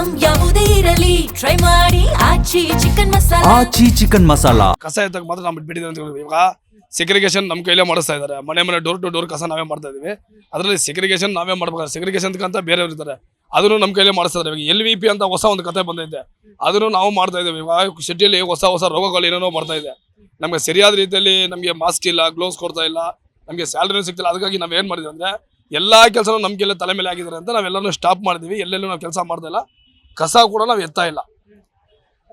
Item ಯಾವುದೇ ಇರಲಿ try ಮಾಡಿ ಆಚಿ ಚಿಕನ್ ಮಸಾಲಾ. ಆಚಿ ಚಿಕನ್ ಮಸಾಲಾ. ಕಸ ಎತ್ತಕ್ಕೆ ಮಾತ್ರ ನಾವು ಬಿಟ್ಬಿಟ್ಟಿದ್ದೀವಿ ಅಂತ ಹೇಳಿದ್ವಿ. ಇವಾಗ ಸೆಗ್ರಿಗೇಷನ್ ನಮ್ಮ ಕೈಲೇ ಮಾಡಿಸ್ತಾ ಇದ್ದಾರೆ. ಮನೆ ಡೋರ್ ಟು ಡೋರ್ ಕಸ ನಾವೇ ಮಾಡ್ತಾ ಇದೀವಿ. ಅದರಲ್ಲಿ ಸೆಗ್ರಿಗೇಷನ್ ನಾವೇ ಮಾಡ್ಬೇಕಾದ್ರೆ ಸೆಗ್ರಿಗೇಷನ್ ಅಂತ ಬೇರೆಯವ್ರು ಇರ್ತಾರೆ, ಅದನ್ನು ನಮ್ಮ ಕೈಲೇ ಮಾಡಿಸ್ತಾ ಇದ್ದಾರೆ. ಇವಾಗ LVP ಅಂತ ಹೊಸ ಒಂದು ಕತೆ ಬಂದೈತೆ, ಅದನ್ನು ನಾವು ಮಾಡ್ತಾ ಇದ್ದೀವಿ. ಇವಾಗ ಸಿಟಿಯಲ್ಲಿ ಹೊಸ ರೋಗಗಳು ಏನೇನೋ ಬರ್ತಾ ಇದೆ. ನಮಗೆ ಸರಿಯಾದ ರೀತಿಯಲ್ಲಿ ನಮಗೆ ಮಾಸ್ಕ್ ಇಲ್ಲ, ಗ್ಲೌಸ್ ಕೊಡ್ತಾ ಇಲ್ಲ, ನಮಗೆ ಸ್ಯಾಲರಿನೂ ಸಿಗ್ತಿಲ್ಲ. ಅದಕ್ಕಾಗಿ ನಾವು ಏನು ಮಾಡಿದ್ವಿ ಅಂದರೆ ಎಲ್ಲ ಕೆಲಸನೂ ನಮ್ಮ ಕೈಲೇ ತಲೆ ಮೇಲೆ ಆಗಿದ್ದಾರೆ ಅಂತ ನಾವೆಲ್ಲರೂ ಸ್ಟಾಪ್ ಮಾಡಿದ್ವಿ. ಎಲ್ಲೆಲ್ಲೂ ನಾವು ಕೆಲಸ ಮಾಡ್ತಾ ಇಲ್ಲ, ಕಸ ಕೂಡ ನಾವು ಎತ್ತಾ ಇಲ್ಲ.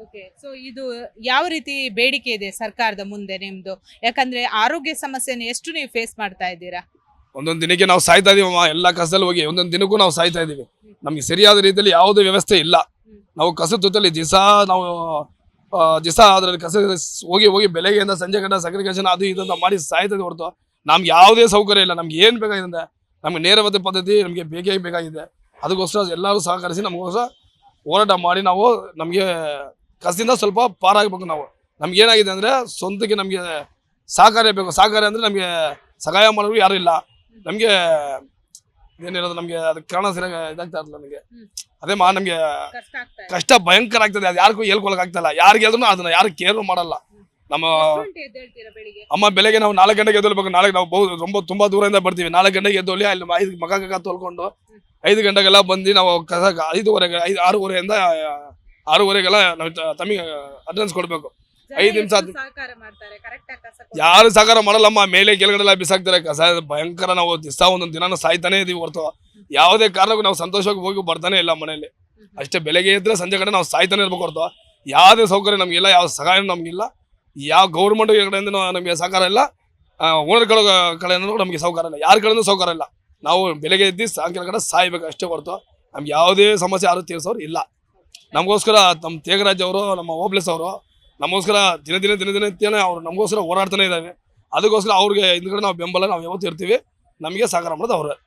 ಓಕೆ, ಸೊ ಇದು ಯಾವ ರೀತಿ ಬೇಡಿಕೆ ಇದೆ ಸರ್ಕಾರದ ಮುಂದೆ ನಿಮ್ದು? ಯಾಕಂದ್ರೆ ಆರೋಗ್ಯ ಸಮಸ್ಯೆನ ಎಷ್ಟು ನೀವು ಫೇಸ್ ಮಾಡ್ತಾ ಇದ್ದೀರಾ? ಒಂದೊಂದು ದಿನಕ್ಕೆ ನಾವು ಸಾಯ್ತಾ ಇದೀವಮ್ಮ. ಎಲ್ಲ ಕಸದಲ್ಲಿ ಹೋಗಿ ಒಂದೊಂದು ದಿನಕ್ಕೂ ನಾವು ಸಾಯ್ತಾ ಇದೀವಿ. ನಮಗೆ ಸರಿಯಾದ ರೀತಿಯಲ್ಲಿ ಯಾವುದೇ ವ್ಯವಸ್ಥೆ ಇಲ್ಲ. ನಾವು ಕಸದ ಜೊತೆಲಿ ದಿವಸ ಅದರಲ್ಲಿ ಕಸ ಹೋಗಿ ಬೆಳಗ್ಗೆಯಿಂದ ಸಂಜೆ ಗಂಟ ಸೆಗ್ರಿಗೇಷನ್ ಅದು ಇದು ಮಾಡಿ ಸಾಯ್ತದೆ ಹೊರತು ನಮ್ಗೆ ಯಾವುದೇ ಸೌಕರ್ಯ ಇಲ್ಲ. ನಮ್ಗೆ ಏನು ಬೇಕಾಗಿದೆ, ನಮ್ಗೆ ನೇರವಾದ ಪದ್ಧತಿ ನಮಗೆ ಬೇಕಾಗಿದೆ. ಅದಕ್ಕೋಸ್ಕರ ಎಲ್ಲರೂ ಸಹಕರಿಸಿ ನಮಗೋಸ್ಕರ ಹೋರಾಟ ಮಾಡಿ ನಾವು ನಮಗೆ ಕಸದಿಂದ ಸ್ವಲ್ಪ ಪಾರಾಗಬೇಕು. ನಮ್ಗೆ ಏನಾಗಿದೆ ಅಂದರೆ ಸ್ವಂತಕ್ಕೆ ನಮಗೆ ಸಹಕಾರ ಬೇಕು. ಸಹಕಾರ ಅಂದರೆ ನಮಗೆ ಸಹಾಯ ಮಾಡೋರು ಯಾರು ಇಲ್ಲ. ನಮಗೆ ಏನಿರೋದು ನಮಗೆ ಅದಕ್ಕೆ ಕಾರಣ ಸರಿಯಾಗಿ ಇದಾಗ್ತಾ ಇರಲಿಲ್ಲ. ನಮಗೆ ಅದೇ ನಮಗೆ ಕಷ್ಟ ಭಯಂಕರ ಆಗ್ತದೆ. ಅದು ಯಾರಿಗೂ ಹೇಳ್ಕೊಳಕ್ ಆಗ್ತಾಯಿಲ್ಲ. ಯಾರಿಗೆ ಹೇಳಿದ್ರು ಅದನ್ನ ಯಾರು ಕೇರ್ ಮಾಡಲ್ಲ. ನಮ್ಮ ಅಮ್ಮ ಬೆಳಗ್ಗೆ ನಾವು 4 ಗಂಟೆಗೆ ಎದ್ದೊಳ್ಬೇಕು. ನಾಳೆ ನಾವು ತುಂಬ ದೂರದಿಂದ ಬರ್ತೀವಿ. 4 ಗಂಟೆಗೆ ಎದ್ದೊಳ್ಳಿ ಅಲ್ಲಿ 5 ಮಗ ತೊಳ್ಕೊಂಡು 5 ಗಂಟೆಗೆಲ್ಲ ಬಂದು ನಾವು ಕಸ 5:30 6:30 6:30ಗೆಲ್ಲ ನಾವು ತಮಗೆ ಅಟೆಂಡೆನ್ಸ್ ಕೊಡಬೇಕು. 5 ನಿಮಿಷ ಯಾರು ಸಹಕಾರ ಮಾಡಲ್ಲಮ್ಮ. ಮೇಲೆ ಕೆಳಗಡೆಲ್ಲ ಬಿಸಾಕ್ತಾರೆ ಕಸ. ಭಯಂಕರ. ನಾವು ಒಂದೊಂದು ದಿನ ಸಾಯ್ತಾನೆ ಇದೀವಿ ಹೊರತು ಯಾವುದೇ ಕಾರಣಕ್ಕೂ ನಾವು ಸಂತೋಷವಾಗಿ ಹೋಗಿ ಬರ್ತಾನೆ ಇಲ್ಲ ಮನೆಯಲ್ಲಿ. ಅಷ್ಟೇ ಬೆಳಗ್ಗೆ ಇದ್ರೆ ಸಂಜೆ ಕಡೆ ನಾವು ಸಾಯ್ತಾನೆ ಇರ್ಬೇಕು ಹೊರತು ಯಾವುದೇ ಸೌಕರ್ಯ ನಮಗಿಲ್ಲ, ಯಾವ ಸಹಾಯ ನಮಗಿಲ್ಲ. ಯಾವ ಗೌರ್ಮೆಂಟ್ ಕಡೆಯಿಂದ ನಮಗೆ ಸಹಕಾರ ಇಲ್ಲ, ಓನರ್ಗಳ ಕಡೆಯಿಂದ ನಮಗೆ ಸಹಕಾರ ಇಲ್ಲ, ಯಾರ ಕಡೆಯಿಂದ ಸಹಕಾರ ಇಲ್ಲ. ನಾವು ಬೆಳಗ್ಗೆ ಎದ್ದು ಸಾಯಂಕಾಲ ಕಡೆ ಸಾಯ್ಬೇಕು ಅಷ್ಟೇ ಹೊರತು ನಮ್ಗೆ ಯಾವುದೇ ಸಮಸ್ಯೆ ಯಾರು ತೀರಿಸೋರು ಇಲ್ಲ. ನಮಗೋಸ್ಕರ ನಮ್ಮ ತೇಗರಾಜ್ ಅವರು, ನಮ್ಮ ಓಬ್ಲೇಸ್ ಅವರು ನಮಗೋಸ್ಕರ ದಿನ ಅವ್ರು ನಮಗೋಸ್ಕರ ಹೋರಾಡ್ತಾನೆ ಇದ್ದಾವೆ. ಅದಕ್ಕೋಸ್ಕರ ಅವ್ರಿಗೆ ಹಿಂದ್ಗಡೆ ನಾವು ಬೆಂಬಲ ನಾವು ಯಾವತ್ತೂ ಇರ್ತೀವಿ. ನಮಗೆ ಸಹಕಾರ ಮಾಡೋದು ಅವ್ರೆ.